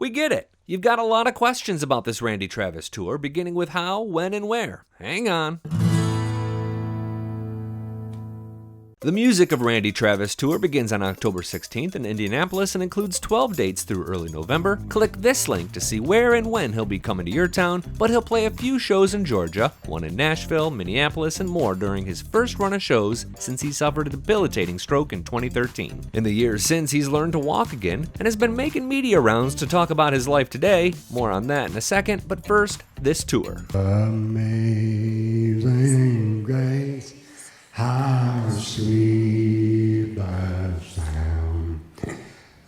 We get it. You've got a lot of questions about this Randy Travis tour, beginning with how, when, and where. Hang on. The Music of Randy Travis tour begins on October 16th in Indianapolis and includes 12 dates through early November. Click this link to see where and when he'll be coming to your town, but he'll play a few shows in Georgia, one in Nashville, Minneapolis, and more during his first run of shows since he suffered a debilitating stroke in 2013. In the years since, he's learned to walk again and has been making media rounds to talk about his life today. More on that in a second, but first, this tour. Amazing grace, how sweet the sound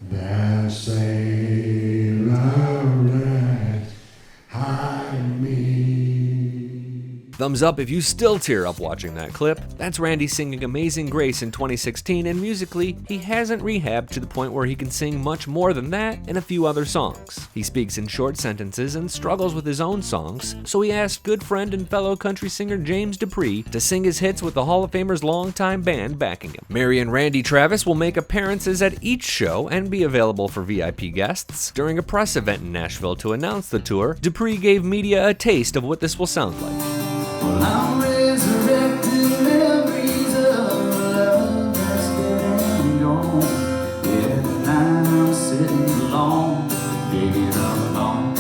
that saved a wretch like me. Thumbs up if you still tear up watching that clip. That's Randy singing Amazing Grace in 2016, and musically, he hasn't rehabbed to the point where he can sing much more than that and a few other songs. He speaks in short sentences and struggles with his own songs, so he asked good friend and fellow country singer James Dupré to sing his hits with the Hall of Famer's longtime band backing him. Mary and Randy Travis will make appearances at each show and be available for VIP guests. During a press event in Nashville to announce the tour, Dupree gave media a taste of what this will sound like. Well, I'm resurrecting memories of love that's been gone. Yeah, I'm sitting alone, digging alone.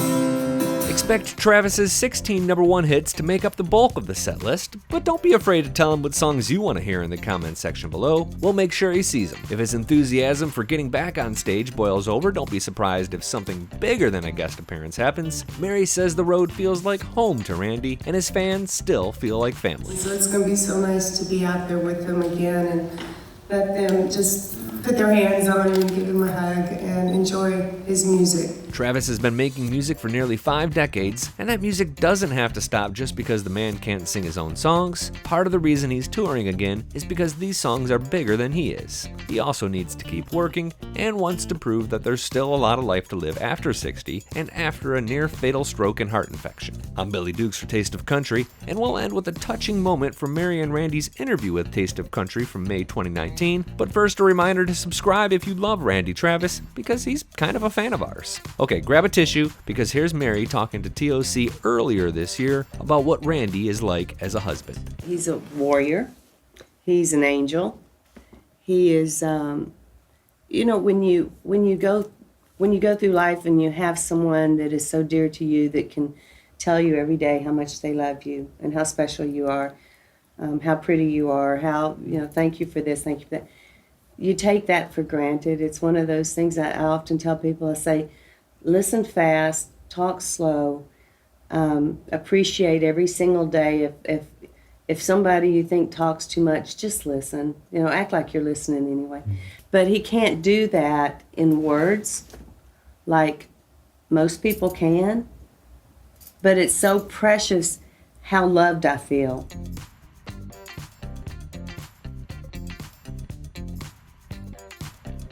Expect Travis's 16 number one hits to make up the bulk of the set list, but don't be afraid to tell him what songs you want to hear in the comments section below. We'll make sure he sees them. If his enthusiasm for getting back on stage boils over, don't be surprised if something bigger than a guest appearance happens. Mary says the road feels like home to Randy, and his fans still feel like family. So it's going to be so nice to be out there with them again and let them just put their hands on him and give him a hug and enjoy his music. Travis has been making music for nearly 5 decades, and that music doesn't have to stop just because the man can't sing his own songs. Part of the reason he's touring again is because these songs are bigger than he is. He also needs to keep working and wants to prove that there's still a lot of life to live after 60 and after a near-fatal stroke and heart infection. I'm Billy Dukes for Taste of Country, and we'll end with a touching moment from Mary and Randy's interview with Taste of Country from May 2019. But first, a reminder to subscribe if you love Randy Travis, because he's kind of a fan of ours. Okay, grab a tissue, because here's Mary talking to TOC earlier this year about what Randy is like as a husband. He's a warrior. He's an angel. He is, when you go through life and you have someone that is so dear to you that can tell you every day how much they love you and how special you are, how pretty you are, how, thank you for this, thank you for that. You take that for granted. It's one of those things that I often tell people. I say, listen fast, talk slow, appreciate every single day. If somebody you think talks too much, just listen. Act like you're listening anyway. Mm-hmm. But he can't do that in words like most people can. But it's so precious how loved I feel.